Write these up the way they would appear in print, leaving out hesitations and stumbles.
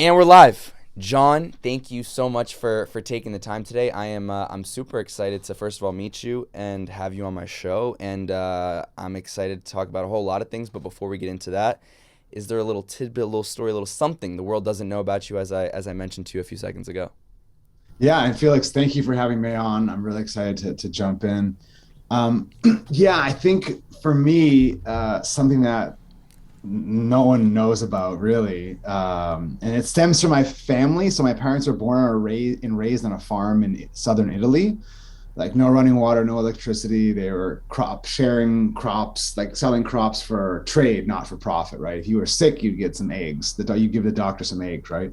And we're live. John, thank you so much for taking the time today. I'm super excited to first of all meet you and have you on my show, and I'm excited to talk about a whole lot of things. But before we get into that, is there a little tidbit, a little story, a little something the world doesn't know about you, as I mentioned to you a few seconds ago? Yeah, and Felix, thank you for having me on. I'm really excited to jump in. Yeah, I think for me, something that no one knows about really, and it stems from my family. So my parents were born and raised on a farm in southern Italy, like no running water, no electricity. They were sharing crops, like selling crops for trade, not for profit, right? If you were sick, you'd get some eggs. You give the doctor some eggs, right?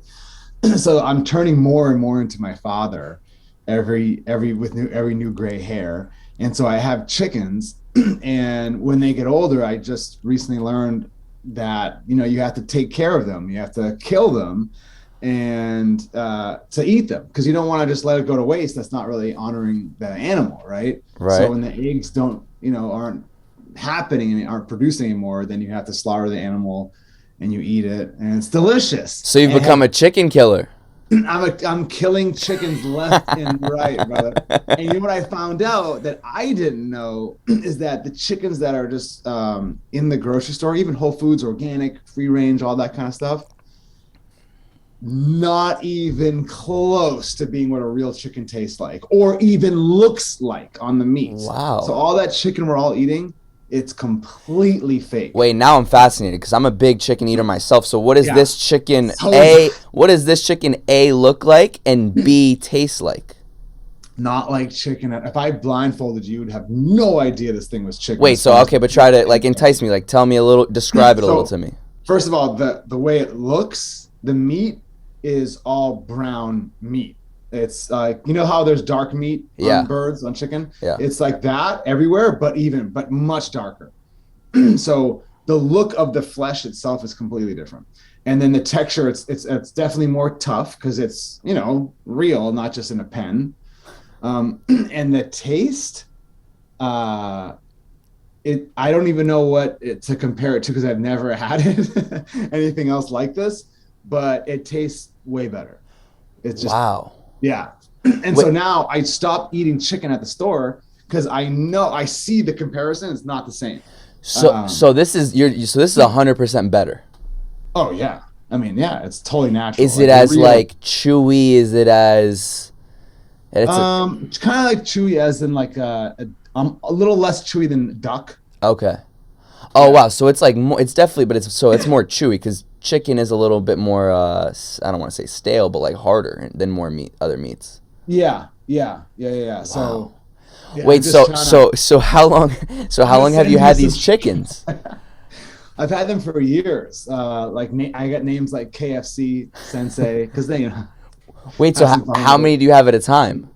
So I'm turning more and more into my father every new gray hair. And so I have chickens, and when they get older, I just recently learned that you have to take care of them. You have to kill them and to eat them, because you don't want to just let it go to waste. That's not really honoring the animal, right? So Right. when the eggs aren't happening and aren't producing anymore, then you have to slaughter the animal and you eat it, and it's delicious. So you've And become a chicken killer. I'm killing chickens left and right, brother. And you know what I found out that I didn't know is that the chickens that are just in the grocery store, even Whole Foods, organic, free range, all that kind of stuff, not even close to being what a real chicken tastes like or even looks like on the meat. Wow. So all that chicken we're all eating, it's completely fake. Wait, now I'm fascinated because I'm a big chicken eater myself. So what does Yeah. this chicken So- what does this chicken A look like and B taste like? Not like chicken. If I blindfolded you, you'd have no idea this thing was chicken. Wait, so okay, but try to like entice me, like tell me a little, describe it a little to me. First of all, the way it looks, the meat is all brown meat. It's like, how there's dark meat on birds, on chicken? Yeah. It's like that everywhere, but much darker. So the look of the flesh itself is completely different. And then the texture, it's definitely more tough because it's, real, not just in a pen. And the taste, I don't even know what to compare it to because I've never had it, anything else like this, but it tastes way better. It's just, wow. Yeah. And so now I stopped eating chicken at the store because I see the comparison. It's not the same. So this is 100% better. Oh yeah. I mean, yeah, it's totally natural. Is it as chewy? Is it as it's kind of like chewy as in like a little less chewy than duck. Okay. Oh wow, so it's like more, it's definitely, but it's more chewy because chicken is a little bit more I don't want to say stale, but like harder than other meats. Yeah. So wow. yeah, wait, so how long have you had these chickens? I've had them for years. I got names like KFC Sensei because they Wait, so how many do you have at a time?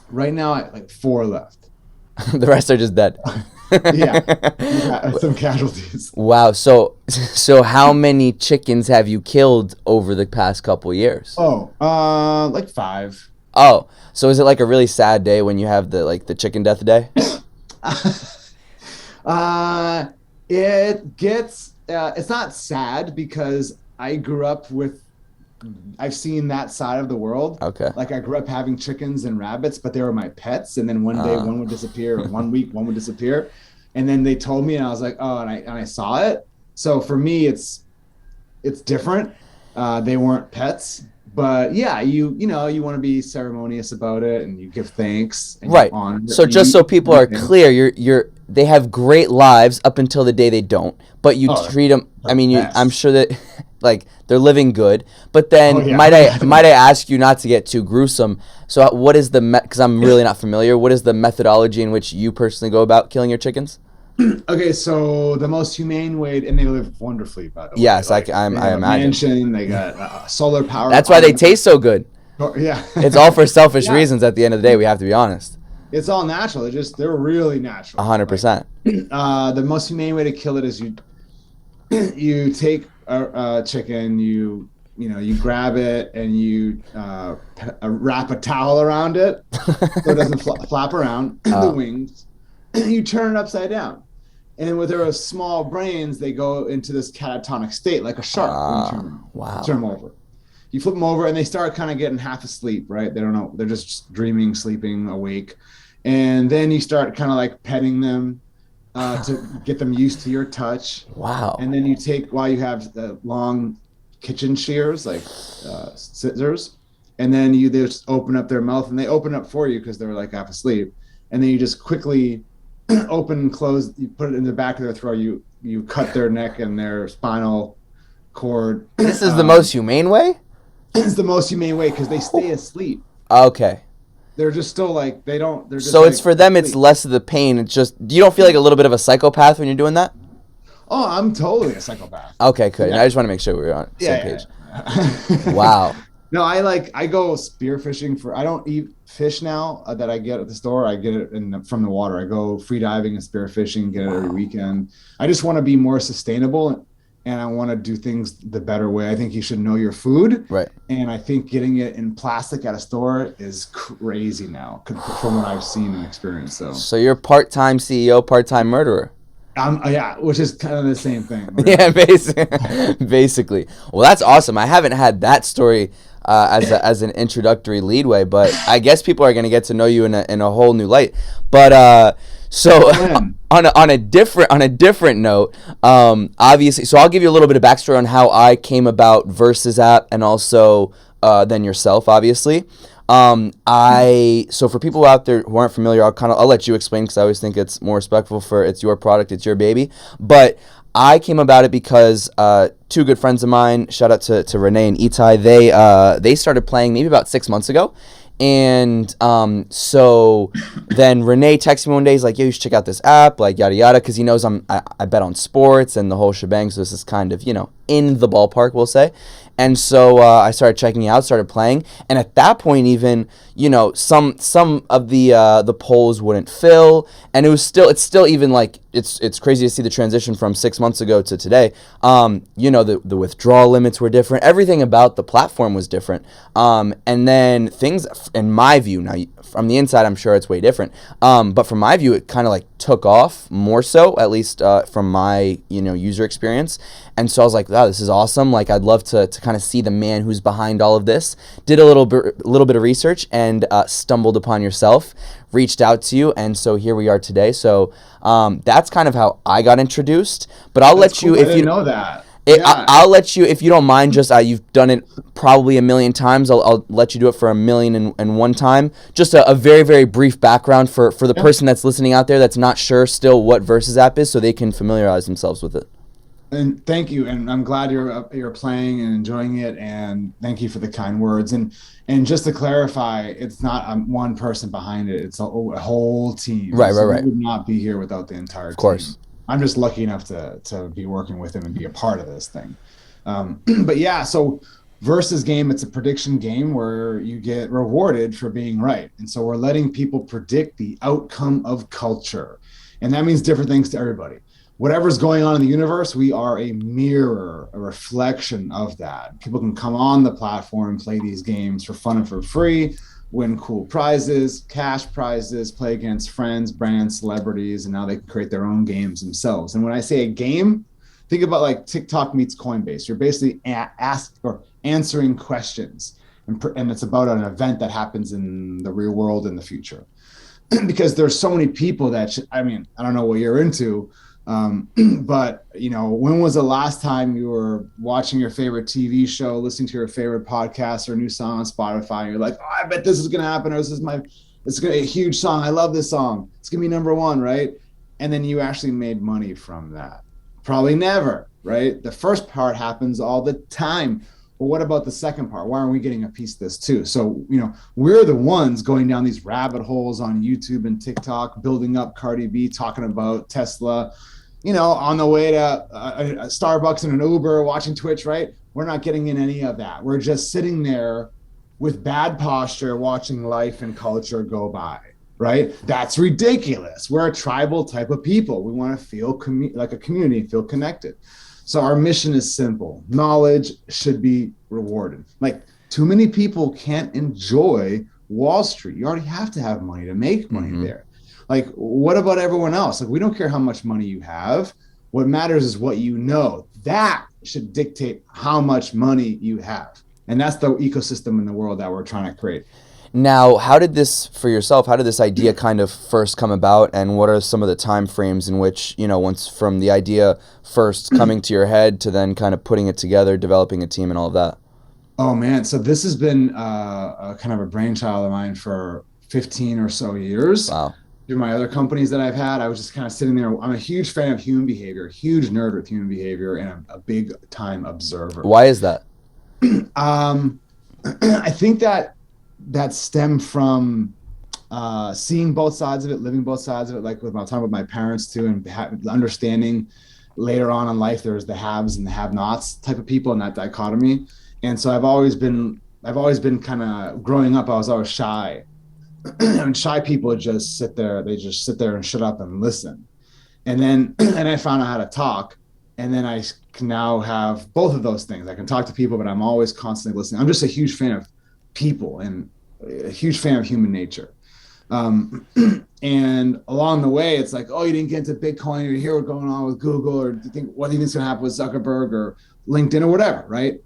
Right now I like 4 left. The rest are just dead. Yeah, some casualties. Wow. So how many chickens have you killed over the past couple years? Oh, like 5. Oh, so is it like a really sad day when you have the chicken death day? It gets. It's not sad because I've seen that side of the world. Okay. Like I grew up having chickens and rabbits, but they were my pets. And then one day one would disappear, or 1 week one would disappear. And then they told me and I was like, oh, and I saw it. So for me, it's different. They weren't pets, but yeah, you want to be ceremonious about it and you give thanks. And right. So just so people are clear, they have great lives up until the day they don't, but you treat them. I mean, I'm sure that like they're living good, but then might I ask you not to get too gruesome? So what is because I'm really not familiar. What is the methodology in which you personally go about killing your chickens? Okay, so the most humane way, and they live wonderfully, by the way. Yes, I imagine. Mansion, they got solar power. That's why they taste so good. Yeah, it's all for selfish reasons. At the end of the day, we have to be honest. It's all natural. They're really natural. 100%. The most humane way to kill it is you take a chicken, you grab it and you wrap a towel around it so it doesn't flap around the wings. You turn it upside down. And with their small brains, they go into this catatonic state like a shark. Wow. Turn them over. you flip them over and they start kind of getting half asleep, right? They don't know. They're just dreaming, sleeping, awake. And then you start kind of like petting them to get them used to your touch. Wow. And then you take, while you have long kitchen shears, like scissors, and then you just open up their mouth, and they open up for you because they're like half asleep. And then you just quickly open and close, you put it in the back of their throat, you cut their neck and their spinal cord. This is the most humane way? It's the most humane way because they stay asleep. Okay. They're just still like, they don't, they're just so like, it's for them, it's less of the pain. It's just, you don't feel like a little bit of a psychopath when you're doing that? Oh, I'm totally a psychopath. Okay, good. Yeah. I just want to make sure we're on the same page. Yeah. Wow. No, I go spearfishing I don't eat fish now that I get at the store. I get it from the water. I go free diving and spearfishing, get it every weekend. I just want to be more sustainable, and I want to do things the better way. I think you should know your food. Right. And I think getting it in plastic at a store is crazy now from what I've seen and experienced. So you're part-time CEO, part-time murderer. Yeah, which is kind of the same thing. Yeah, basically. Well, that's awesome. I haven't had that story as an introductory leadway, but I guess people are going to get to know you in a whole new light. But so on a different note, obviously, so I'll give you a little bit of backstory on how I came about Versus app, and also then yourself, obviously. So for people out there who aren't familiar, I'll let you explain, because I always think it's more respectful for it's your product, it's your baby. But I came about it because two good friends of mine, shout out to Renee and Itai, they started playing maybe about 6 months ago. And so then Renee texted me one day, he's like, yo, you should check out this app, like yada yada, because he knows I bet on sports and the whole shebang, so this is kind of, in the ballpark, we'll say. And so I started checking it out, started playing, and at that point even, some of the polls wouldn't fill, and it's still even like, it's crazy to see the transition from 6 months ago to today. The withdrawal limits were different, everything about the platform was different, and then things, in my view, now from the inside I'm sure it's way different, but from my view it kind of like took off more so, at least from my user experience. And so I was like, wow, this is awesome. Like, I'd love to kind of see the man who's behind all of this. Did a little bit of research and stumbled upon yourself, reached out to you, and so here we are today. So that's kind of how I got introduced. But I'll let you, if you know that. I'll let you, if you don't mind, just you've done it probably a million times. I'll let you do it for 1,000,001 time. Just a very, very brief background for the person that's listening out there that's not sure still what Versus app is, so they can familiarize themselves with it. And thank you, and I'm glad you're playing and enjoying it, and thank you for the kind words. And just to clarify, it's not one person behind it; it's a whole team. Right. We would not be here without the entire team. Of course, I'm just lucky enough to be working with him and be a part of this thing. But yeah, so Versus Game, it's a prediction game where you get rewarded for being right, and so we're letting people predict the outcome of culture, and that means different things to everybody. Whatever's going on in the universe, we are a mirror, a reflection of that. People can come on the platform, play these games for fun and for free, win cool prizes, cash prizes, play against friends, brands, celebrities, and now they can create their own games themselves. And when I say a game, think about like TikTok meets Coinbase. You're basically answering questions, and it's about an event that happens in the real world in the future. Because there's so many people that, I don't know what you're into, but when was the last time you were watching your favorite TV show, listening to your favorite podcast or new song on Spotify, and you're like, oh, I bet this is going to happen, or it's going to be a huge song. I love this song. It's going to be number one, right? And then you actually made money from that. Probably never, right? The first part happens all the time. But what about the second part? Why aren't we getting a piece of this too? So, we're the ones going down these rabbit holes on YouTube and TikTok, building up Cardi B, talking about Tesla, on the way to a Starbucks and an Uber, watching Twitch, right? We're not getting in any of that. We're just sitting there with bad posture, watching life and culture go by, right? That's ridiculous. We're a tribal type of people. We want to feel like a community, feel connected. So our mission is simple. Knowledge should be rewarded. Like, too many people can't enjoy Wall Street. You already have to have money to make money there. Like, what about everyone else? Like, we don't care how much money you have. What matters is what you know. That should dictate how much money you have. And that's the ecosystem in the world that we're trying to create. Now, how did this idea kind of first come about, and what are some of the time frames in which, once from the idea first coming to your head to then kind of putting it together, developing a team and all of that? Oh man, so this has been a kind of a brainchild of mine for 15 or so years. Wow. Through my other companies that I've had, I was just kind of sitting there. I'm a huge fan of human behavior, huge nerd with human behavior, and a big time observer. Why is that? I think that stemmed from seeing both sides of it, living both sides of it, like with my time with my parents too, and understanding later on in life there's the haves and the have-nots type of people in that dichotomy. And so I've always been kind of growing up, I was always shy. And shy people just sit there and shut up and listen. And then and I found out how to talk. And then I can now have both of those things. I can talk to people, but I'm always constantly listening. I'm just a huge fan of people and a huge fan of human nature. And along the way, it's like, oh, you didn't get into Bitcoin, or you hear what's going on with Google, or do you think what do you think's going to happen with Zuckerberg or LinkedIn or whatever, right?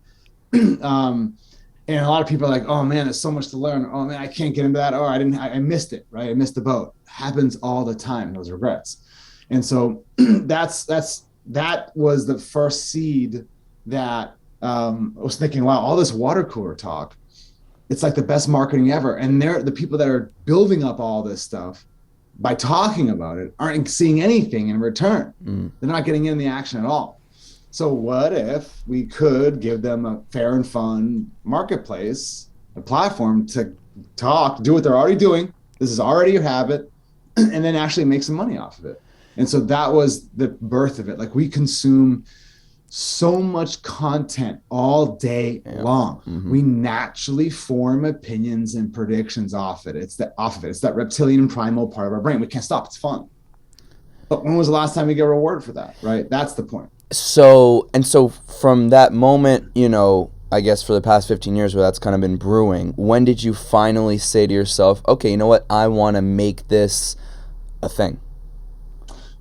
And a lot of people are like, oh man, there's so much to learn. Oh man, I can't get into that. Oh, I missed it, right? I missed the boat. Happens all the time, those regrets. And so that was the first seed that I was thinking, wow, all this water cooler talk, it's like the best marketing ever. And they're the people that are building up all this stuff by talking about it aren't seeing anything in return. They're not getting in the action at all. So what if we could give them a fair and fun marketplace, a platform to talk, do what they're already doing. This is already your habit, and then actually make some money off of it. And so that was the birth of it. Like, we consume so much content all day long. We naturally form opinions and predictions off of it. It's that reptilian primal part of our brain. We can't stop. It's fun. But when was the last time we get rewarded for that, right? That's the point. So from that moment, I guess for the past 15 years where that's kind of been brewing, when did you finally say to yourself, okay, you know what, I want to make this a thing?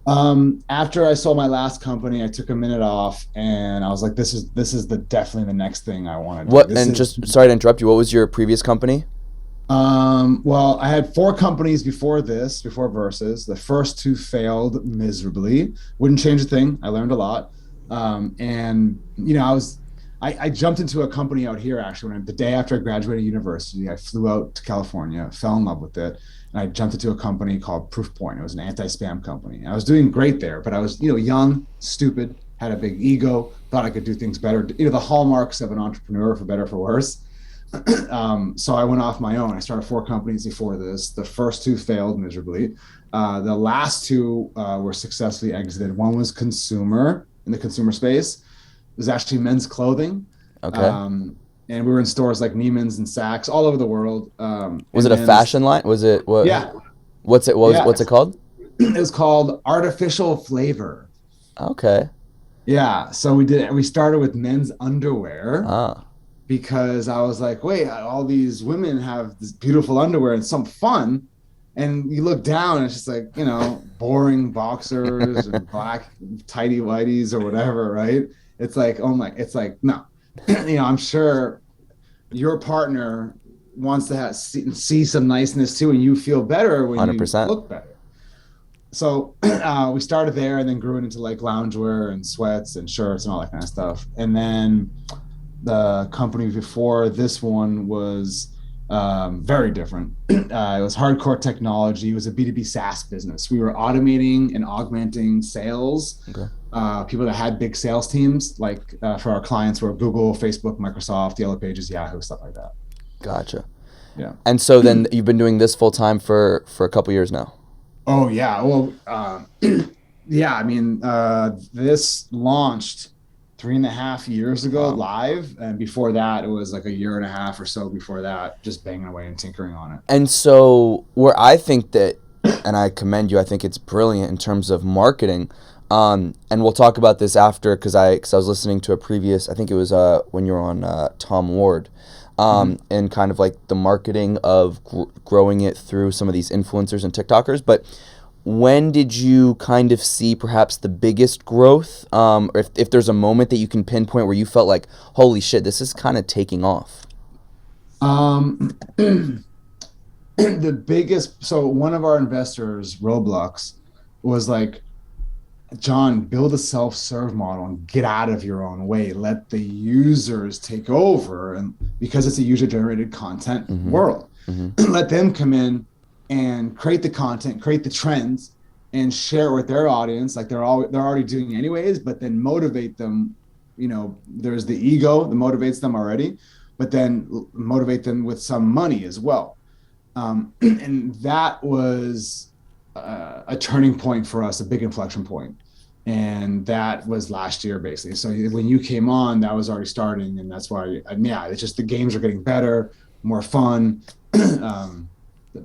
After I sold my last company, I took a minute off and I was like, this is definitely the next thing I want to do. Just sorry to interrupt you. What was your previous company? Well, I had 4 companies before Versus. The first 2 failed miserably. Wouldn't change a thing. I learned a lot. And I jumped into a company out here actually the day after I graduated university. I flew out to California, fell in love with it, and I jumped into a company called Proofpoint. It was an anti-spam company. I was doing great there, but I was young, stupid, had a big ego, thought I could do things better. The hallmarks of an entrepreneur, for better or for worse. So I went off my own. I started 4 companies before this. The first 2 failed miserably. The last 2 were successfully exited. One was in the consumer space. It was actually men's clothing. Okay. And we were in stores like Neiman's and Saks all over the world. Was it a fashion line? Was it what? Yeah. What's it called? It was called Artificial Flavor. Okay. Yeah. So we started with men's underwear. Because I was like, wait, all these women have this beautiful underwear and some fun. And you look down and it's just like, boring boxers and black tighty whities or whatever, right? It's like, no. I'm sure your partner wants to see some niceness too, and you feel better when 100%. You look better. So we started there and then grew it into like loungewear and sweats and shirts and all that kind of stuff. And then the company before this one was very different. It was hardcore technology. It was a B2B SaaS business. We were automating and augmenting sales. Okay. People that had big sales teams, like for our clients were Google, Facebook, Microsoft, Yellow Pages, Yahoo, stuff like that. Gotcha. Yeah. And so then you've been doing this full time for a couple years now. Oh yeah. Well, yeah. I mean, this launched 3.5 years ago live, and before that it was like 1.5 years or so before that, just banging away and tinkering on it. And so where I think that, and I commend you, I think it's brilliant in terms of marketing, and we'll talk about this after because I was listening to a previous, I think it was when you were on Tom Ward, and kind of like the marketing of growing it through some of these influencers and TikTokers. But when did you kind of see perhaps the biggest growth? Or if there's a moment that you can pinpoint where you felt like, holy shit, this is kind of taking off. The biggest, so one of our investors, Roblox, was like, John, build a self-serve model and get out of your own way. Let the users take over, and because it's a user-generated content world, let them come in and create the content, create the trends, and share it with their audience, like they're already doing anyways. But then motivate them. You know, there's the ego that motivates them already, but then motivate them with some money as well. And that was a turning point for us, a big inflection point. And that was last year, basically. So when you came on, that was already starting. And that's why, it's just the games are getting better, more fun. The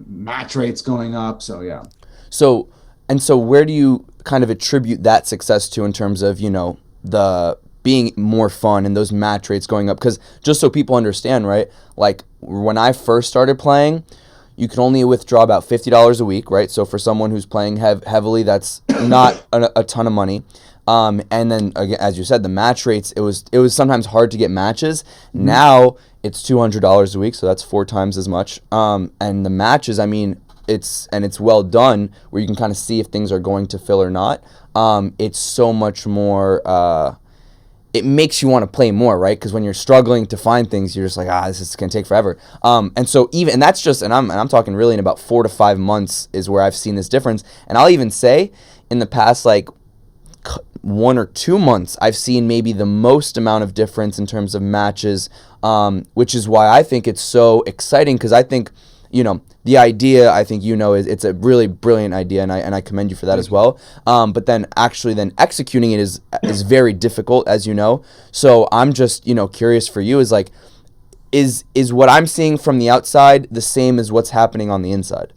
match rate's going up. So, yeah. So where do you kind of attribute that success to in terms of, you know, the being more fun and those match rates going up? Because just so people understand, right? Like when I first started playing, you can only withdraw about $50 a week, right? So for someone who's playing heavily, that's not a ton of money. And then again, as you said, the match rates, it was sometimes hard to get matches. Now it's $200 a week, so that's 4 times as much. And the matches, I mean, it's well done where you can kind of see if things are going to fill or not. It's so much more. It makes you want to play more, right? Because when you're struggling to find things, you're just like, this is gonna take forever. And so and that's just, and I'm talking really in about 4 to 5 months is where I've seen this difference. And I'll even say in the past like 1 or 2 months, I've seen maybe the most amount of difference in terms of matches, which is why I think it's so exciting. Because I think, you know, the idea, I think, you know, it's a really brilliant idea, and I commend you for that as well. But then actually then executing it is very difficult, as you know. So I'm just, you know, curious for you is like, is what I'm seeing from the outside the same as what's happening on the inside?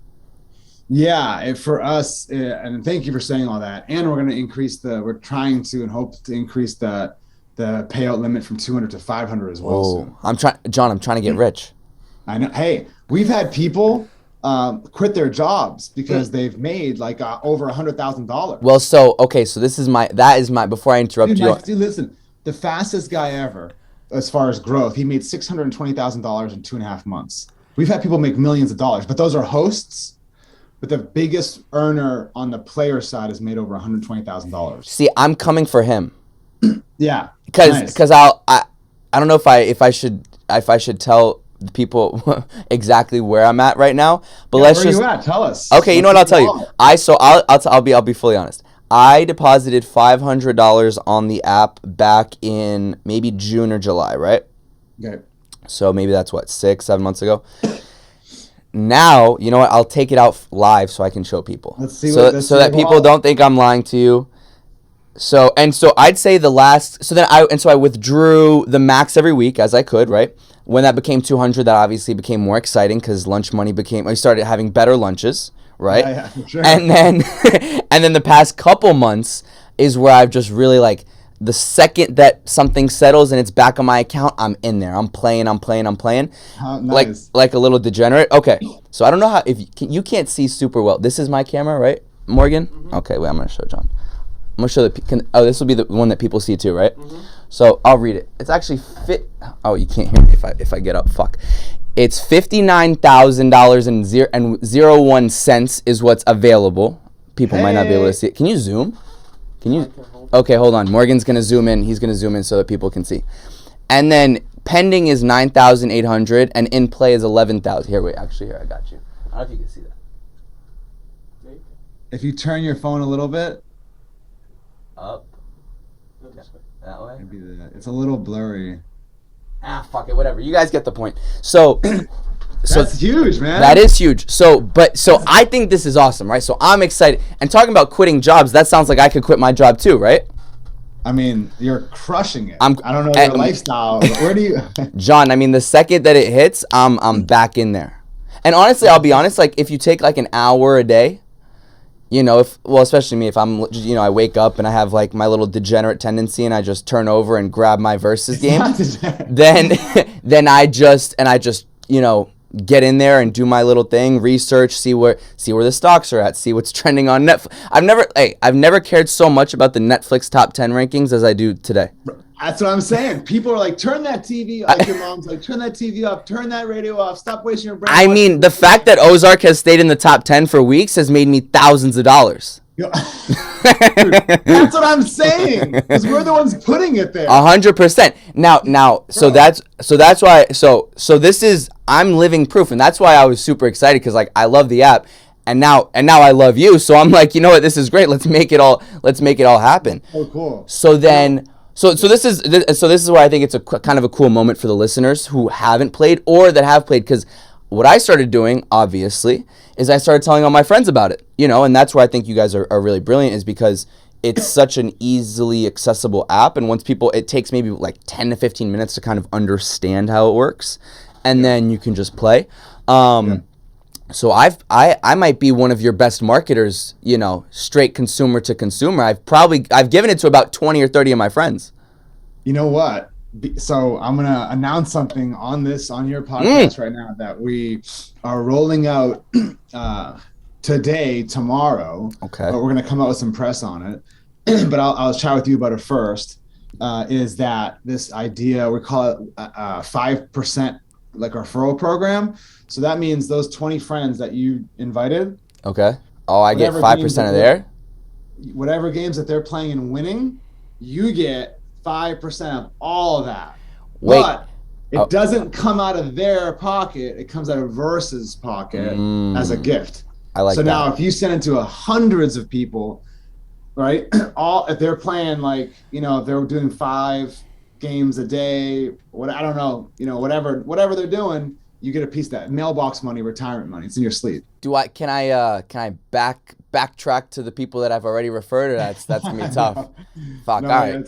Yeah, for us, and thank you for saying all that. And we're trying to and hope to increase the payout limit from 200 to 500 as well. Oh, I'm trying to get rich. I know. Hey, we've had people quit their jobs because they've made like over $100,000. Well, so this is my before I interrupt you. Dude, listen, the fastest guy ever as far as growth, he made $620,000 in 2.5 months. We've had people make millions of dollars, but those are hosts. But the biggest earner on the player side has made over $120,000. See, I'm coming for him. Yeah, because I don't know if I should tell people exactly where I'm at right now, but let's just. Where you at? Tell us. Okay, you know what? I'll tell you. I'll be fully honest. I deposited $500 on the app back in maybe June or July, right? Okay. So maybe that's 6-7 months ago. Now, you know what? I'll take it out live so I can show people. Let's see. So that people don't think I'm lying to you. So I'd say I withdrew the max every week as I could, right? When that became 200, that obviously became more exciting because lunch money I started having better lunches, right? Yeah, for sure. And then the past couple months is where I've just really like, the second that something settles and it's back on my account, I'm in there. I'm playing. Nice. Like a little degenerate. Okay. So I don't know if you can't see super well. This is my camera, right, Morgan? Mm-hmm. Okay, wait, I'm going to show John. I'm going to show this will be the one that people see too, right? Mm-hmm. So I'll read it. It's actually oh, you can't hear me if I get up. Fuck. It's $59,000 and 01 cents is what's available. People might not be able to see it. Can you zoom? Can you? Okay, hold on. Morgan's going to zoom in. He's going to zoom in so that people can see. And then pending is 9,800 and in play is 11,000. Here, I got you. I don't know if you can see that. If you turn your phone a little bit. Up. That way? Maybe it's a little blurry. Fuck it, whatever. You guys get the point. So that's huge, man. That is huge. So I think this is awesome, right? So I'm excited. And talking about quitting jobs, that sounds like I could quit my job too, right? I mean, you're crushing it. I don't know your lifestyle. Where do you John, I mean, the second that it hits, I'm back in there. And honestly, I'll be honest, like if you take like an hour a day, you know, especially me, if I'm, you know, I wake up and I have like my little degenerate tendency and I just turn over and grab my VersusGame, then I just, you know, get in there and do my little thing, research, see where the stocks are at, see what's trending on Netflix. I've never cared so much about the Netflix top 10 rankings as I do today. That's what I'm saying. People are like, turn that TV, like your mom's like, turn that TV off, turn that radio off, stop wasting your brain. I mean, the fact that Ozark has stayed in the top 10 for weeks has made me thousands of dollars. Dude, that's what I'm saying. Because we're the ones putting it there. 100%. Now, so that's why. So this is, I'm living proof, and that's why I was super excited, because like I love the app, and now I love you. So I'm like, you know what, this is great. Let's make it all happen. Oh, cool. So then. So this is why I think it's a kind of a cool moment for the listeners who haven't played or that have played, because what I started doing, obviously, is I started telling all my friends about it, and that's where I think you guys are really brilliant, is because it's such an easily accessible app, and it takes maybe like 10 to 15 minutes to kind of understand how it works, and then you can just play. So I might be one of your best marketers, straight consumer to consumer. I've given it to about 20 or 30 of my friends. You know what? So I'm going to announce something on your podcast right now, that we are rolling out tomorrow. Okay. We're going to come out with some press on it, but I'll chat with you about it first. Is that this idea, we call it 5% like referral program. So that means those 20 friends that you invited. Okay. Oh, I get 5% of there? Whatever games that they're playing and winning, you get 5% of all of that. Wait. But it doesn't come out of their pocket. It comes out of Versus pocket as a gift. I like that. So now if you send it to hundreds of people, right? If they're playing if they're doing 5 games a day, I don't know, whatever they're doing, you get a piece of that mailbox money, retirement money. It's in your sleeve. Can I backtrack to the people that I've already referred, or that's gonna be tough? Fuck. No, all right.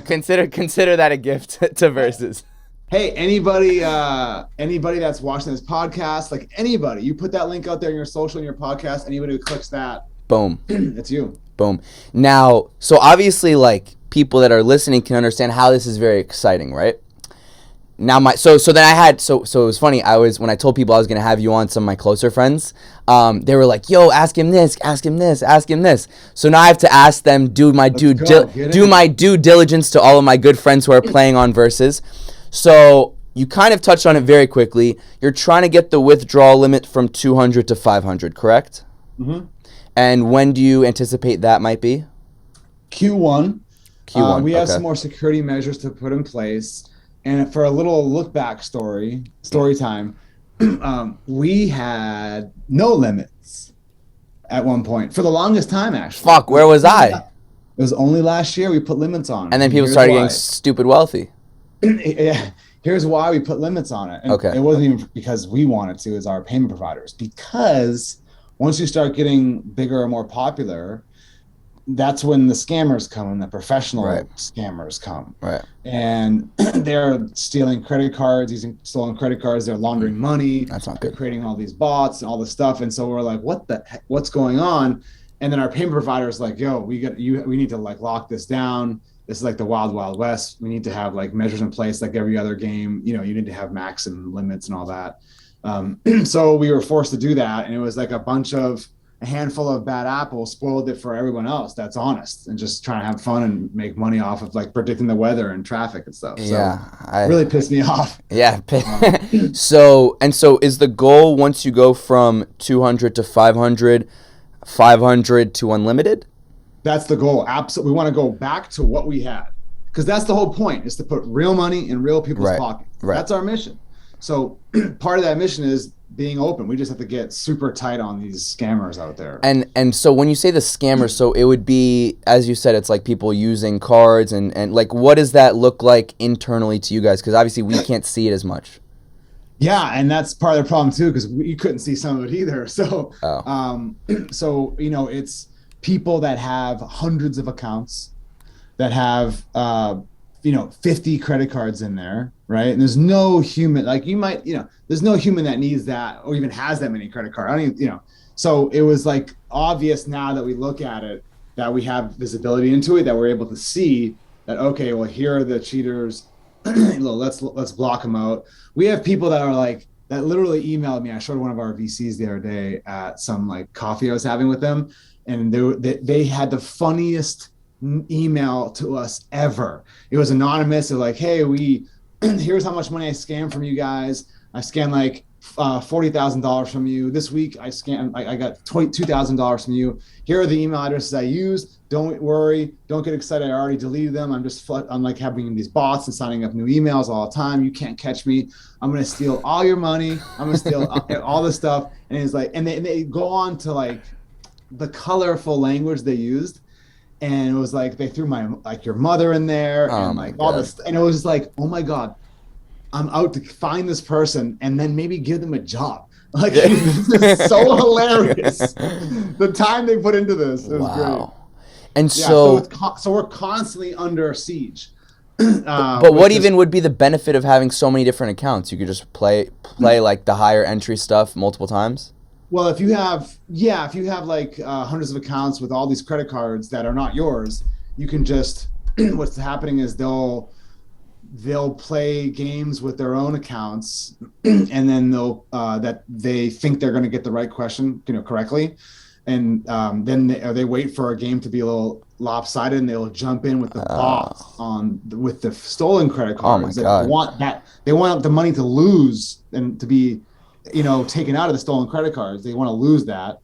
Consider that a gift to Versus. Hey, anybody that's watching this podcast, like anybody, you put that link out there in your social, in your podcast, anybody who clicks that, boom, it's you. Boom. Now, so obviously, like, people that are listening can understand how this is very exciting, right? Now so it was funny. When I told people I was gonna have you on, some of my closer friends, they were like, "Yo, ask him this, ask him this, ask him this." So now I have to ask them, do my due diligence to all of my good friends who are playing on Versus. So you kind of touched on it very quickly. You're trying to get the withdrawal limit from 200 to 500, correct? Mm-hmm. And when do you anticipate that might be? Q1. We have okay. some more security measures to put in place. And for a little look back story time, we had no limits at one point for the longest time, actually. Fuck, where was I? It was only last year we put limits on it. And then people started getting stupid wealthy. Yeah. Here's why we put limits on it. And it wasn't even because we wanted to, as our payment providers. Because once you start getting bigger and more popular, that's when the scammers come and the professional scammers come. Right. And they're stealing credit cards, using stolen credit cards. They're laundering money. That's not good. They're creating all these bots and all this stuff. And so we're like, what the heck? What's going on? And then our payment provider is like, yo, we need to like lock this down. This is like the wild, wild west. We need to have like measures in place like every other game. You need to have maximum limits and all that. So we were forced to do that. And it was like a handful of bad apples spoiled it for everyone else that's honest and just trying to have fun and make money off of like predicting the weather and traffic and stuff. So really pissed me off. Yeah. So is the goal, once you go from 200 to 500, 500 to unlimited? That's the goal. Absolutely. We want to go back to what we had, because that's the whole point, is to put real money in real people's pockets. Right. That's our mission. So part of that mission is being open. We just have to get super tight on these scammers out there. And so when you say the scammers, so it would be, as you said, it's like people using cards and like, what does that look like internally to you guys? Because obviously we can't see it as much. Yeah, and that's part of the problem too, because you couldn't see some of it either. So, it's people that have hundreds of accounts, that have 50 credit cards in there, right? And there's no human, there's no human that needs that or even has that many credit cards. I don't even, so it was like obvious now that we look at it, that we have visibility into it, that we're able to see that, okay, well, here are the cheaters. Let's block them out. We have people that are like that literally emailed me. I showed one of our VCs the other day at some like coffee I was having with them, and they had the funniest email to us ever. It was anonymous. They're like, hey, here's how much money I scammed from you guys. I scanned like $40,000 from you this week. I got $22,000 from you. Here are the email addresses I used. Don't worry, don't get excited. I already deleted them. I'm like having these bots and signing up new emails all the time. You can't catch me. I'm gonna steal all your money. I'm gonna steal all this stuff. And it's like, and they go on to like the colorful language they used. And it was like they threw your mother in there and like all this, and it was like, oh my God, I'm out to find this person and then maybe give them a job. Like this is so hilarious. The time they put into this is great. And so we're constantly under siege. But what even would be the benefit of having so many different accounts? You could just play like the higher entry stuff multiple times. Well, if you have like hundreds of accounts with all these credit cards that are not yours, you can just what's happening is they'll play games with their own accounts, and then that they think they're going to get the right question, correctly, and then they wait for a game to be a little lopsided, and they'll jump in with the bots with the stolen credit cards. Oh my God! They want the money to lose and to be, taken out of the stolen credit cards. They want to lose that,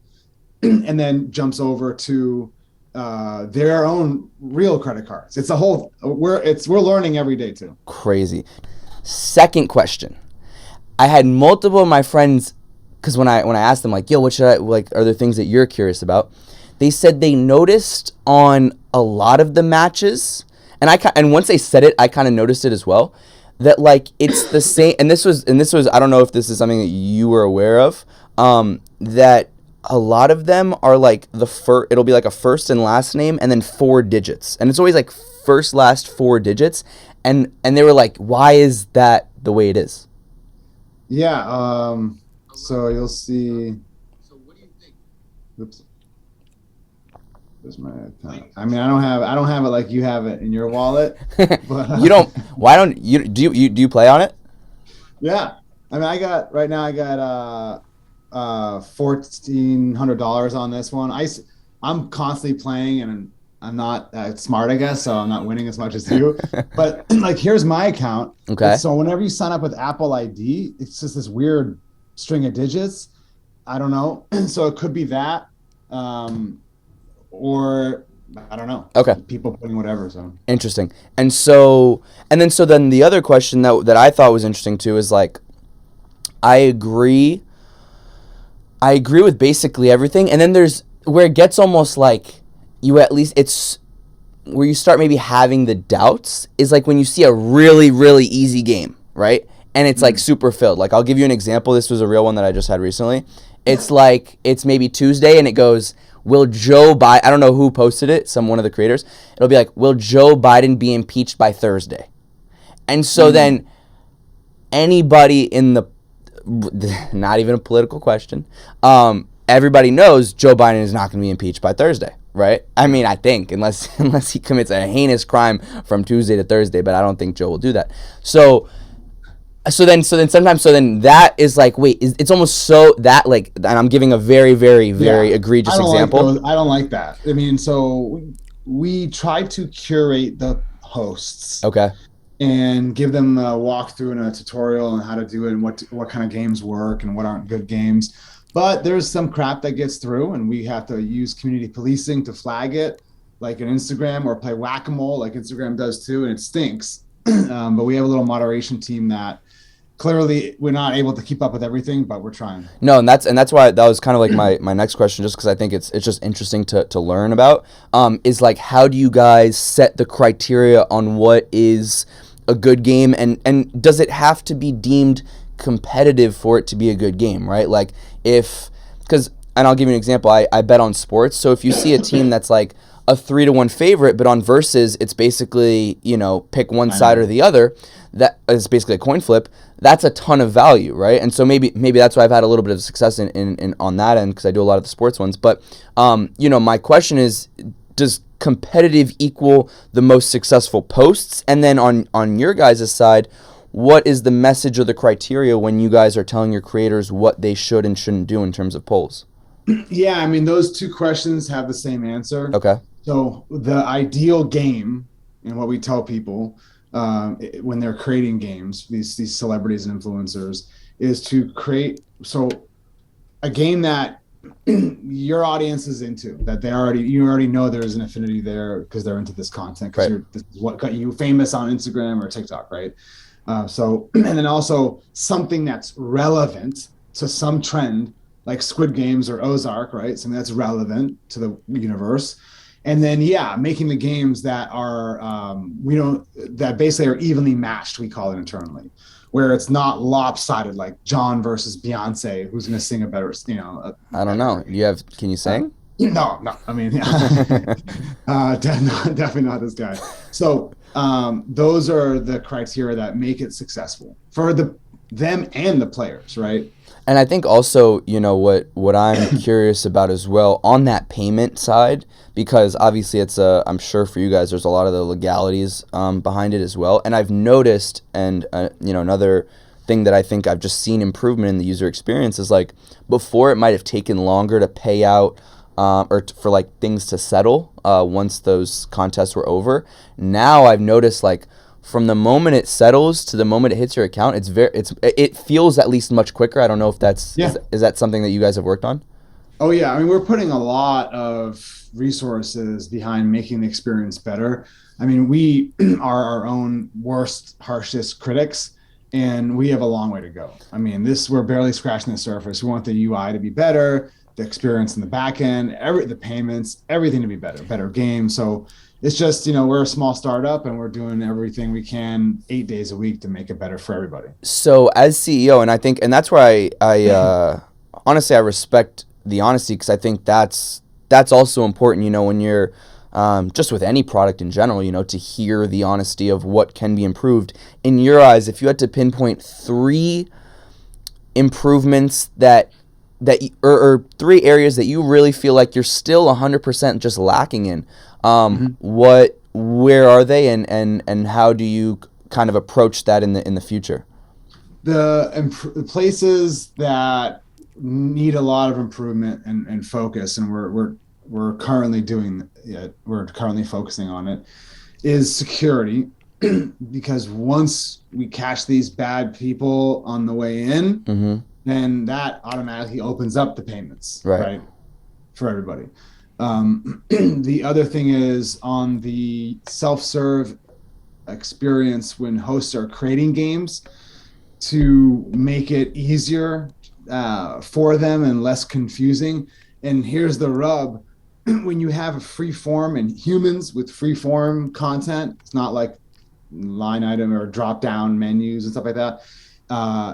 and then jumps over to their own real credit cards. It's a whole we're learning every day too. Crazy. Second question. I had multiple of my friends, because when I asked them like, yo, what should I like, are there things that you're curious about? They said they noticed on a lot of the matches, and once they said it, I kind of noticed it as well, that like it's the same. And this was I don't know if this is something that you were aware of, that a lot of them are like it'll be like a first and last name and then 4 digits. And it's always like first, last 4 digits. And they were like, why is that the way it is? Yeah. So you'll see. So what do you think? Oops. There's my account. I mean, I don't have it like you have it in your wallet. But, you don't, why don't you, do you play on it? Yeah. I mean, I got $1,400 on this one. I'm constantly playing, and I'm not smart, I guess, so I'm not winning as much as you. But like, here's my account. Okay. So whenever you sign up with Apple ID, it's just this weird string of digits. I don't know. So it could be that, or I don't know. Okay. People putting whatever. So interesting. And then the other question that I thought was interesting too is like, I agree with basically everything. And then there's where it gets almost like it's where you start maybe having the doubts is like when you see a really, really easy game, right? And it's like super filled. Like I'll give you an example. This was a real one that I just had recently. It's like, it's maybe Tuesday and it goes, will Joe Biden, I don't know who posted it, one of the creators. It'll be like, will Joe Biden be impeached by Thursday? And so then anybody in the, not even a political question, everybody knows Joe Biden is not going to be impeached by Thursday, right? I mean, I think, unless he commits a heinous crime from Tuesday to Thursday, but I don't think Joe will do that. So then that is like, wait, it's almost so that like, and I'm giving a very, very, very egregious example. I don't like that. I mean, so we try to curate the hosts. Okay. And give them a walkthrough and a tutorial on how to do it and what kind of games work and what aren't good games. But there's some crap that gets through, and we have to use community policing to flag it, like an Instagram, or play whack-a-mole like Instagram does too, and it stinks. But we have a little moderation team that clearly we're not able to keep up with everything, but we're trying. No, and that's why that was kind of like my next question, just because I think it's just interesting to learn about, is like, how do you guys set the criteria on what is a good game, and does it have to be deemed competitive for it to be a good game, right? Like and I'll give you an example. I bet on sports, so if you see a team that's like a 3-1 favorite, but on Versus it's basically, pick one side or the other, that is basically a coin flip, that's a ton of value, right? And so maybe that's why I've had a little bit of success in on that end, because I do a lot of the sports ones. But my question is, does competitive equal the most successful posts? And then on your guys' side, what is the message or the criteria when you guys are telling your creators what they should and shouldn't do in terms of polls? Yeah, I mean, those two questions have the same answer. Okay. So the ideal game, and what we tell people when they're creating games, these celebrities and influencers, is to create a game that your audience is into, that you already know there's an affinity there because they're into this content, because this is what got you famous on Instagram or TikTok, right? And then also something that's relevant to some trend, like Squid Games or Ozark, right? Something that's relevant to the universe. And then, making the games that are, that basically are evenly matched, we call it internally, where it's not lopsided, like John versus Beyonce, who's going to sing a better, I don't know. Can you sing? No. I mean, definitely not this guy. So those are the criteria that make it successful for them and the players, right? And I think also, what I'm curious about as well on that payment side, because obviously I'm sure for you guys, there's a lot of the legalities behind it as well. And I've noticed, and another thing that I think I've just seen improvement in the user experience is like before it might have taken longer to pay out for like things to settle once those contests were over. Now I've noticed like from the moment it settles to the moment it hits your account, it feels at least much quicker. I don't know if that's is that something that you guys have worked on? Oh yeah, I mean, we're putting a lot of resources behind making the experience better. I mean, we are our own worst, harshest critics, and we have a long way to go. I mean, we're barely scratching the surface. We want the UI to be better, the experience in the back end, the payments, everything to be better game. So it's just, we're a small startup and we're doing everything we can 8 days a week to make it better for everybody. So as CEO, and that's where I honestly, I respect the honesty, because I think that's also important, when you're just with any product in general, to hear the honesty of what can be improved. In your eyes, if you had to pinpoint 3 improvements or 3 areas that you really feel like you're still 100% just lacking in, where are they, and how do you kind of approach that in the future? The places that need a lot of improvement and focus, and we're currently doing it, we're currently focusing on it, is security. Because once we catch these bad people on the way in, then that automatically opens up the payments, right? For everybody. The other thing is on the self-serve experience when hosts are creating games, to make it easier for them and less confusing. And here's the rub. When you have a free form and humans with free form content, it's not like line item or drop down menus and stuff like that.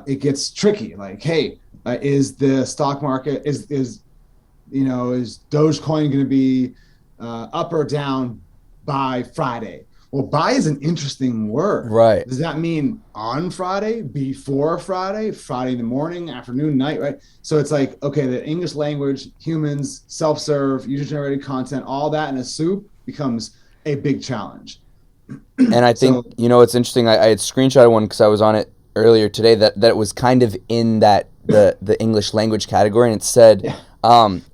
It gets tricky. Like, hey, is the stock market, is Dogecoin going to be up or down by Friday? Well, buy is an interesting word. Right. Does that mean on Friday, before Friday, Friday in the morning, afternoon, night, right? So it's like, okay, the English language, humans, self-serve, user-generated content, all that in a soup becomes a big challenge. And I think, it's interesting. I had screenshotted one because I was on it earlier today that it was kind of in that the English language category, and it said,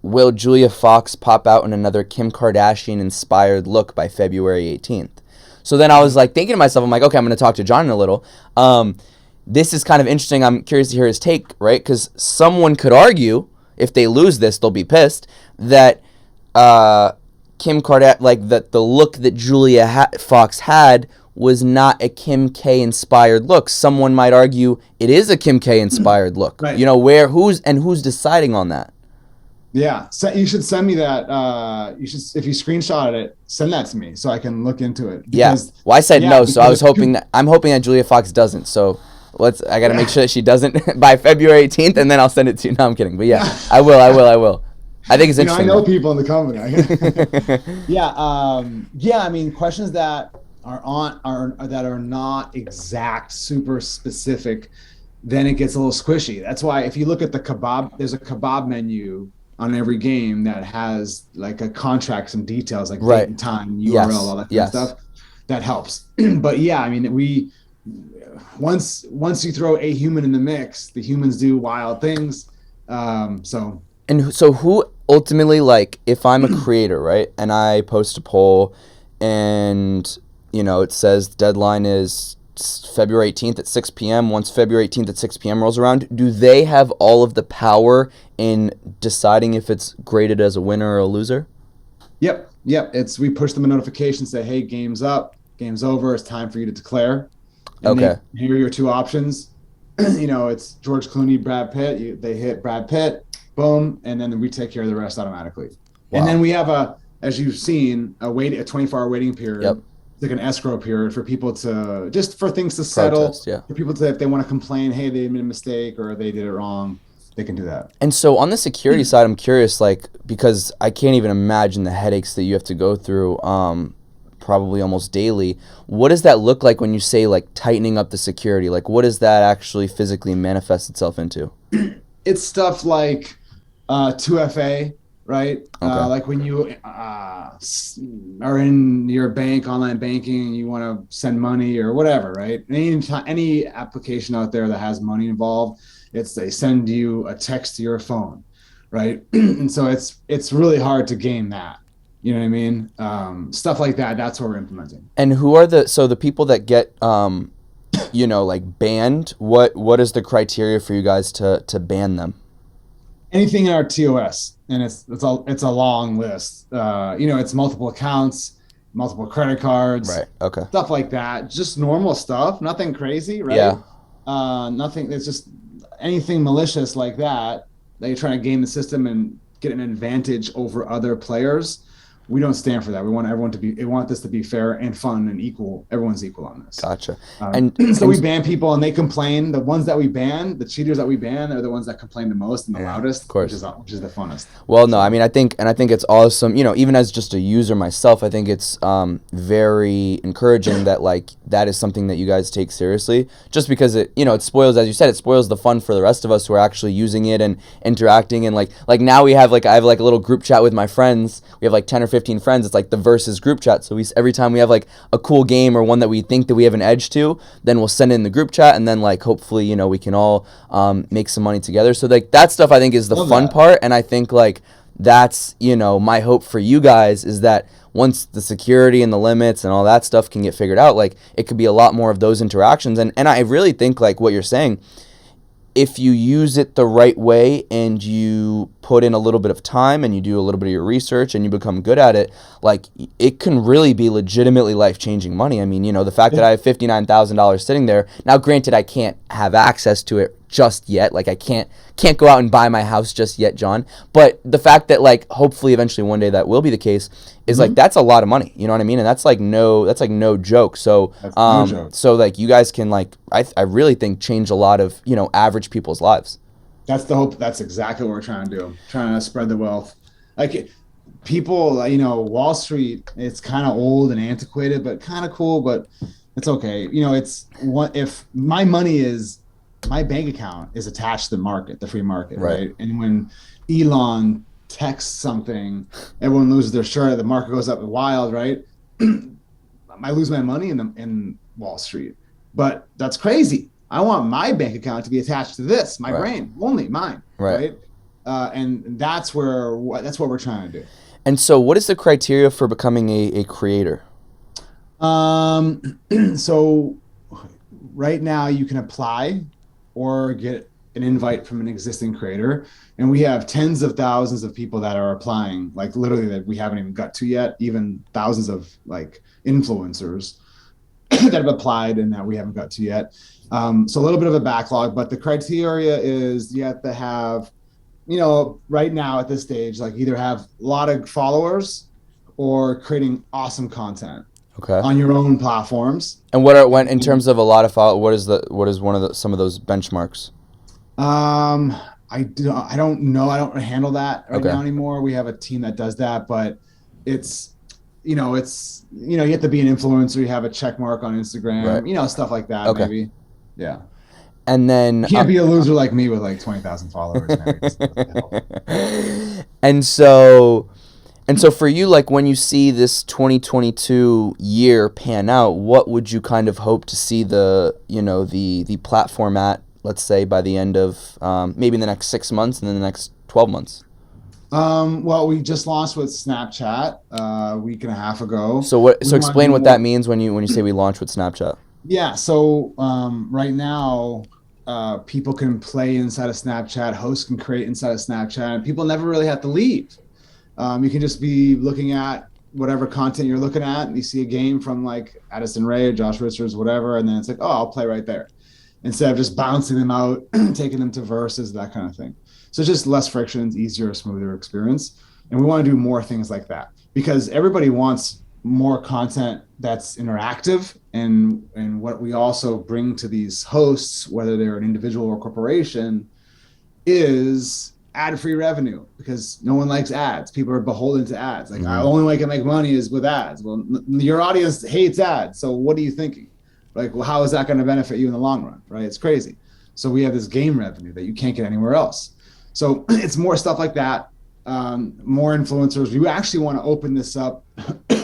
will Julia Fox pop out in another Kim Kardashian inspired look by February 18th? So then I was like thinking to myself, I'm like, okay, I'm going to talk to John in a little. This is kind of interesting. I'm curious to hear his take, right? Because someone could argue, if they lose this, they'll be pissed, that Kim Kardashian, like that the look that Julia Fox had was not a Kim K inspired look. Someone might argue it is a Kim K inspired look. Right. Who's deciding on that? Yeah, so you should send me that. If you screenshotted it, send that to me so I can look into it. Because, well, I said no, so I'm hoping that Julia Fox doesn't. So I got to make sure that she doesn't by February 18th, and then I'll send it to you. No, I'm kidding, but yeah, I will. I think it's interesting. I know people in the company. I mean, questions that are not exact, super specific, then it gets a little squishy. That's why if you look at the kebab, there's a kebab menu on every game that has like a contract, some details like date and time, URL, all that kind of stuff. That helps. But yeah, I mean, once you throw a human in the mix, the humans do wild things. So who ultimately, like, if I'm a creator, right, and I post a poll, and it says the deadline is February 18th at 6 p.m. Once February 18th at 6 p.m. rolls around, do they have all of the power in deciding if it's graded as a winner or a loser? Yep. We push them a notification, say, hey, game's up, game's over, it's time for you to declare. And okay. Here are your two options. It's George Clooney, Brad Pitt. They hit Brad Pitt, boom, and then we take care of the rest automatically. Wow. And then we have as you've seen, a 24-hour waiting period. Yep. Like an escrow period for people to for things to settle. Protest, yeah. For people to, if they want to complain, hey, they made a mistake or they did it wrong, they can do that. And so on the security side, I'm curious, like, because I can't even imagine the headaches that you have to go through, probably almost daily. What does that look like when you say, like, tightening up the security? Like, what does that actually physically manifest itself into? It's stuff like 2FA, right? Okay. Like when you are in your bank, online banking, and you want to send money or whatever, right? Any application out there that has money involved, they send you a text to your phone, right? And so it's really hard to game that. You know what I mean? Stuff like that. That's what we're implementing. And who are the people that get like banned? What is the criteria for you guys to ban them? Anything in our TOS, and it's a long list. It's multiple accounts, multiple credit cards, right? Okay, stuff like that. Just normal stuff, nothing crazy, right? Yeah. Nothing. It's just anything malicious like that you're trying to game the system and get an advantage over other players. We don't stand for that. We want everyone we want this to be fair and fun and equal. Everyone's equal on this. Gotcha. So we ban people and they complain. The ones that we ban, the cheaters that we ban, are the ones that complain the most and the loudest, of course, which is the funnest. Well, no, I mean, I think it's awesome. Even as just a user myself, I think it's very encouraging that, like, that is something that you guys take seriously. Just because it spoils, as you said, it spoils the fun for the rest of us who are actually using it and interacting. And like now I have a little group chat with my friends. We have like 10 or 15 friends. It's like the Versus group chat. So every time we have like a cool game or one that we think that we have an edge to, then we'll send it in the group chat, and then like hopefully we can all make some money together. So like that stuff I think is the fun part, and I think like that's my hope for you guys is that once the security and the limits and all that stuff can get figured out, like it could be a lot more of those interactions. And I really think like what you're saying, if you use it the right way and you put in a little bit of time and you do a little bit of your research and you become good at it, like it can really be legitimately life-changing money. I mean, the fact that I have $59,000 sitting there. Now, granted, I can't have access to it just yet. Like I can't go out and buy my house just yet, John. But the fact that like hopefully eventually one day that will be the case is like that's a lot of money. You know what I mean? And that's like no joke. So no joke. So like you guys can like I really think change a lot of average people's lives. That's the hope. That's exactly what we're trying to do. Trying to spread the wealth. Like people, Wall Street, it's kind of old and antiquated, but kind of cool. But it's okay. It's what if my bank account is attached to the market, the free market, right? And when Elon texts something, everyone loses their shirt. The market goes up wild, right? I lose my money in Wall Street, but that's crazy. I want my bank account to be attached to this, my brain, only mine, right? And that's what we're trying to do. And so, what is the criteria for becoming a creator? So, right now you can apply or get an invite from an existing creator. And we have tens of thousands of people that are applying, like literally that we haven't even got to yet, even thousands of like influencers that have applied and that we haven't got to yet. So a little bit of a backlog, but the criteria is you have to have, right now at this stage, like either have a lot of followers or creating awesome content. Okay. On your own platforms. And in terms of a lot of followers, what is some of those benchmarks? I don't know. I don't handle that right now anymore. We have a team that does that, but it's you have to be an influencer. You have a check mark on Instagram, stuff like that. Okay. Maybe. Yeah. And then you can't be a loser like me with like 20,000 followers. And so And so for you, like when you see this 2022 year pan out, what would you kind of hope to see the platform at, let's say by the end of maybe in the next 6 months and then the next 12 months? Well, we just launched with Snapchat a week and a half ago. So explain what that means when you say we launched with Snapchat. Yeah. So right now, people can play inside of Snapchat, hosts can create inside of Snapchat, and people never really have to leave. You can just be looking at whatever content you're looking at, and you see a game from like Addison Rae or Josh Richards, whatever, and then it's like, oh, I'll play right there, instead of just bouncing them out, taking them to Versus, that kind of thing. So it's just less frictions, easier, smoother experience. And we want to do more things like that because everybody wants more content that's interactive. And what we also bring to these hosts, whether they're an individual or corporation, is ad-free revenue, because no one likes ads. People are beholden to ads. Like, the only way I can make money is with ads. Well, your audience hates ads. So what are you thinking? Like, well, how is that going to benefit you in the long run? Right? It's crazy. So we have this game revenue that you can't get anywhere else. So it's more stuff like that, more influencers. We actually want to open this up.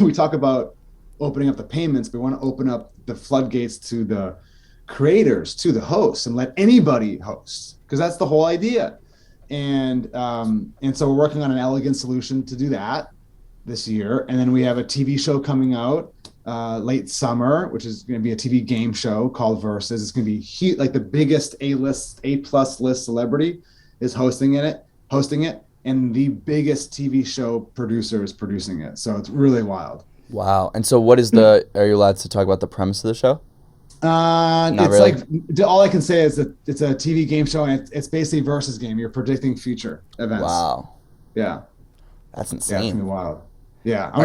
We talk about opening up the payments, but we want to open up the floodgates to the creators, to the hosts, and let anybody host, because that's the whole idea. And so we're working on an elegant solution to do that this year. And then we have a TV show coming out late summer, which is going to be a TV game show called Versus. It's going to be huge, like the biggest A-plus list celebrity is hosting it, and the biggest TV show producer is producing it. So it's really wild. Wow. And so what is are you allowed to talk about the premise of the show? It's really. Like, all I can say is that it's a TV game show, and it's basically Versus game. You're predicting future events. Wow. Yeah. That's insane. Yeah, it's gonna be wild. Yeah. I'm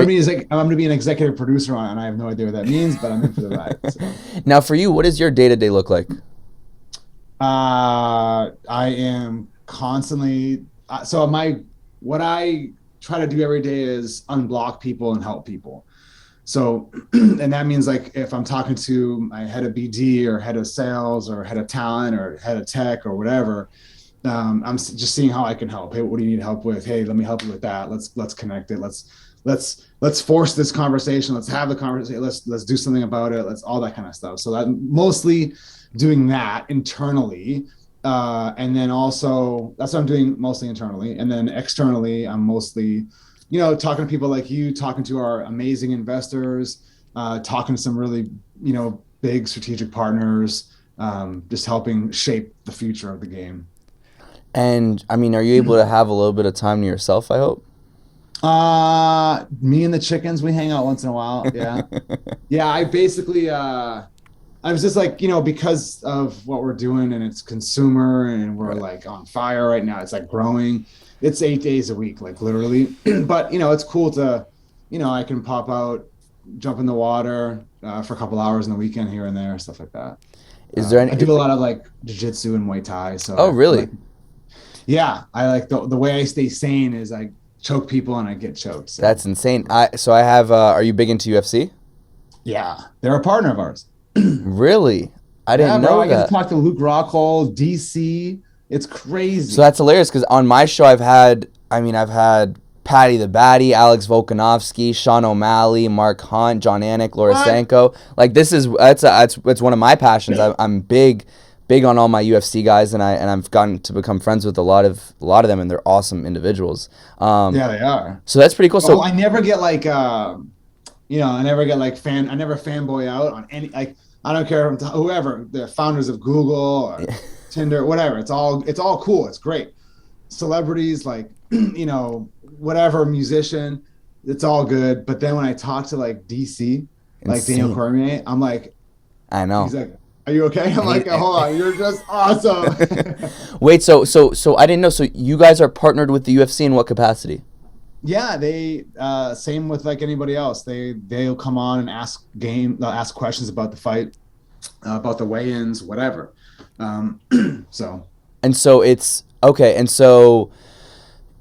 gonna be an executive producer on it, and I have no idea what that means, but I'm in for the ride. So. Now for you, what does your day-to-day look like? I am constantly what I try to do every day is unblock people and help people. So, and that means like if I'm talking to my head of BD or head of sales or head of talent or head of tech or whatever, I'm just seeing how I can help. Hey, what do you need help with? Hey, let me help you with that. Let's connect it. Let's force this conversation. Let's have the conversation. Let's do something about it. Let's all that kind of stuff. So that mostly doing that internally. And then also that's what I'm doing mostly internally. And then externally, I'm mostly, talking to people like you, talking to our amazing investors, talking to some really, big strategic partners, just helping shape the future of the game. And I mean, are you able to have a little bit of time to yourself, I hope? Me and the chickens, we hang out once in a while. Yeah. Yeah. I basically, I was just like, because of what we're doing and it's consumer and we're like on fire right now. It's like growing. It's 8 days a week, like literally. But, it's cool to, I can pop out, jump in the water for a couple hours on the weekend here and there, stuff like that. Is there I do a lot of like jiu-jitsu and Muay Thai. So oh, really? I like the way I stay sane is I choke people and I get choked. So. That's insane. I have, are you big into UFC? Yeah. They're a partner of ours. Really? I didn't know that. I get to talk to Luke Rockhold, DC. It's crazy. So that's hilarious because on my show I've had Patty the Batty, Alex Volkanovski, Sean O'Malley, Mark Hunt, John Anik, Laura Sanko. Like it's one of my passions. I'm big on all my UFC guys, and I've gotten to become friends with a lot of them, and they're awesome individuals. Yeah, they are. So that's pretty cool. So I never get like I never fanboy out on any, like, I don't care whoever, the founders of Google or Tinder, whatever. It's all cool. It's great. Celebrities, like, whatever, musician, it's all good. But then when I talk to like DC, like Daniel Cormier, I'm like, I know. He's like, are you okay? I'm like, hold on, you're just awesome. Wait, so I didn't know. So you guys are partnered with the UFC in what capacity? Yeah, they same with like anybody else. They'll come on and ask questions about the fight, about the weigh-ins, whatever. So it's okay. And so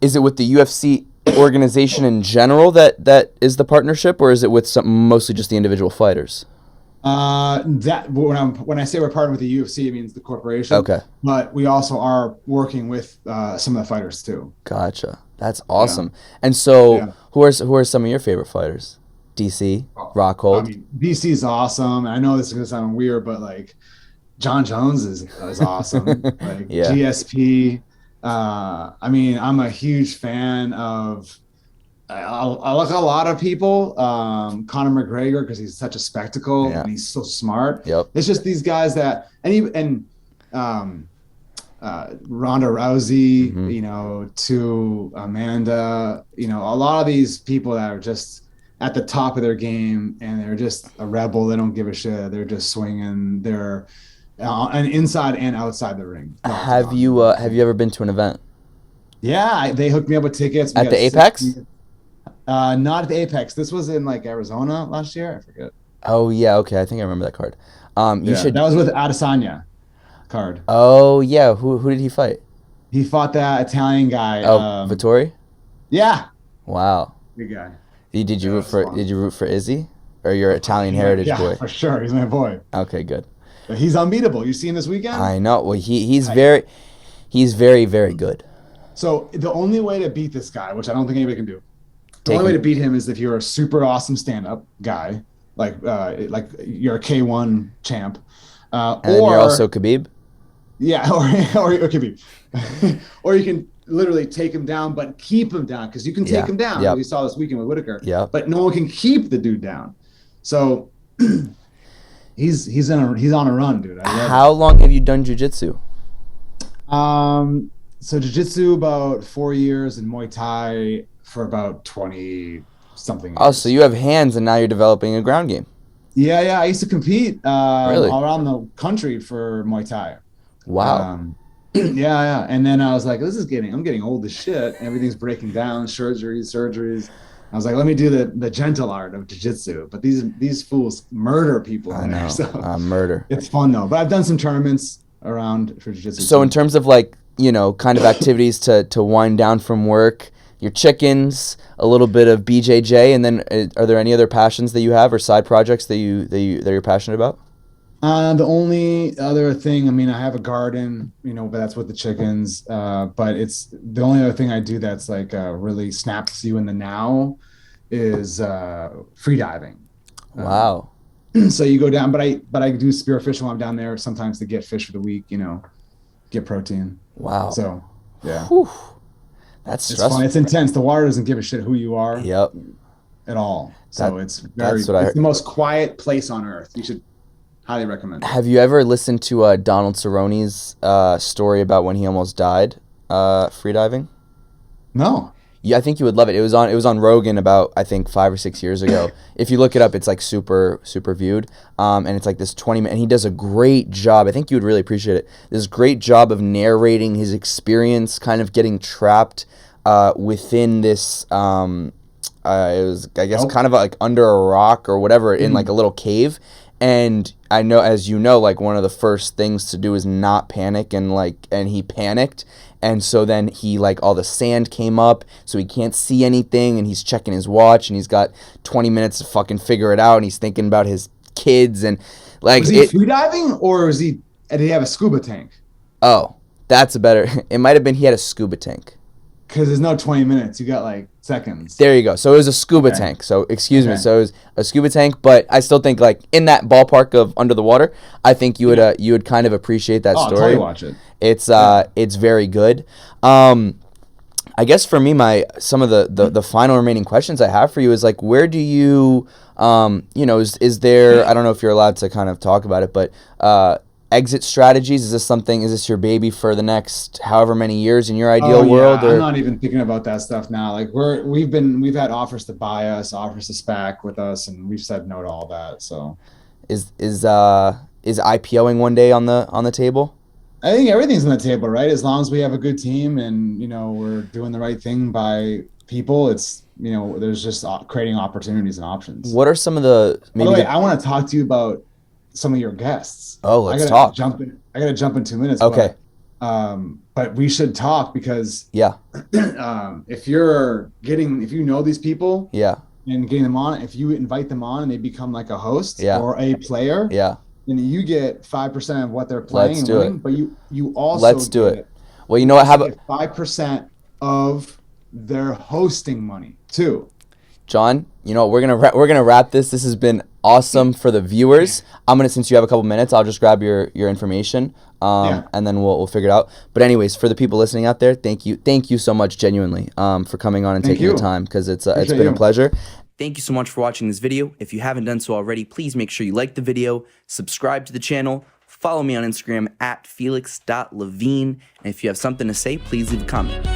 is it with the UFC organization in general that is the partnership, or is it with mostly just the individual fighters? That when I say we're partnered with the UFC, it means the corporation. Okay. But we also are working with some of the fighters too. Gotcha. That's awesome. Yeah. And so, Yeah. who are some of your favorite fighters? DC, I Rockhold. mean, BC is awesome. I know this is gonna sound weird, but like John Jones is awesome. Like Yeah. GSP. I mean, I'm a huge fan of. I like a lot of people. Conor McGregor because he's such a spectacle Yeah. and he's so smart. Yep. It's just these guys that Ronda Rousey, to Amanda, a lot of these people that are just at the top of their game and they're just a rebel. They don't give a shit. They're just swinging. They're and inside and outside the ring. Have you ever been to an event? Yeah, they hooked me up with tickets. At the Apex? Not at the Apex. This was in like Arizona last year. I forget. Oh yeah, okay. I think I remember that card. You should. That was with Adesanya card. Oh yeah, who did he fight? He fought that Italian guy. Oh, Vittori. Yeah. Wow. Good guy. Did you root for Izzy or your Italian heritage boy? Yeah, for sure. He's my boy. Okay, good. But he's unbeatable. You see him this weekend? I know. Well, he's very very good. So the only way to beat this guy, which I don't think anybody can do, the only way to beat him is if you're a super awesome stand-up guy, like you're a K1 champ, and then you're also Khabib. Yeah, or Khabib, or you can literally take him down, but keep him down because you can take him down. Yep. We saw this weekend with Whitaker. Yeah, but no one can keep the dude down. So he's on a run, dude. How long have you done jiu-jitsu? So jiu-jitsu about 4 years and Muay Thai for about 20 something years. Oh, so you have hands and now you're developing a ground game. Yeah. I used to compete really? all around the country for Muay Thai. Wow. Yeah. And then I was like, I'm getting old as shit. Everything's breaking down, surgeries. I was like, let me do the gentle art of jiu-jitsu. But these fools murder people in there. So murder. It's fun though. But I've done some tournaments around for jiu-jitsu. So in terms of like, kind of activities to wind down from work, your chickens, a little bit of BJJ, and then are there any other passions that you have or side projects that you're passionate about? The only other thing, I mean, I have a garden, but that's with the chickens. But it's the only other thing I do that's like really snaps you in the now is free diving. Wow. So you go down, but I do spearfishing while I'm down there sometimes to get fish for the week, get protein. Wow. So yeah. Whew. That's stressful. It's fun. It's intense. The water doesn't give a shit who you are. Yep. At all. So it's it's the most quiet place on earth. You should highly recommend it. Have you ever listened to Donald Cerrone's story about when he almost died freediving? No. Yeah, I think you would love it. It was on Rogan about, I think, 5 or 6 years ago. If you look it up, it's like super viewed, and it's like this 20-minute. And he does a great job. I think you would really appreciate it. This great job of narrating his experience, kind of getting trapped within this. It was, I guess, kind of like under a rock or whatever, in like a little cave. And I know, as you know, like one of the first things to do is not panic, and he panicked. And so then he, like, all the sand came up, so he can't see anything, and he's checking his watch, and he's got 20 minutes to fucking figure it out, and he's thinking about his kids, and like. Was he freediving, or did he have a scuba tank? Oh, that's a better. It might have been he had a scuba tank. Because there's no 20 minutes, you got like seconds. There you go. So it was a scuba tank. So excuse me. So it was a scuba tank, but I still think like in that ballpark of under the water, I think you would kind of appreciate that story. I'll totally watch it. It's very good. I guess for me, some of the final remaining questions I have for you is like, where do you is there, I don't know if you're allowed to kind of talk about it, but exit strategies, is this your baby for the next however many years in your ideal world? Or? I'm not even thinking about that stuff now. Like we've had offers to buy us, offers to SPAC with us, and we've said no to all that. So is IPOing one day on the table? I think everything's on the table, right? As long as we have a good team and we're doing the right thing by people, it's there's just creating opportunities and options. What are some of the By the way, I want to talk to you about some of your guests. Oh, let's talk. I gotta jump in 2 minutes. Okay. But we should talk because if if you know these people, and getting them on. If you invite them on and they become like a host Yeah. or a player, Yeah. then you get 5% of what they're playing and winning. But you also Let's do it. Well, you know what? How about 5% of their hosting money too? John, you know, we're gonna wrap this. This has been awesome for the viewers. Since you have a couple minutes, I'll just grab your information, and then we'll figure it out. But anyways, for the people listening out there, thank you so much, genuinely, for coming on and taking the time, because it's been a pleasure. Thank you so much for watching this video. If you haven't done so already, please make sure you like the video, subscribe to the channel, follow me on Instagram at felix.levine, and if you have something to say, please leave a comment.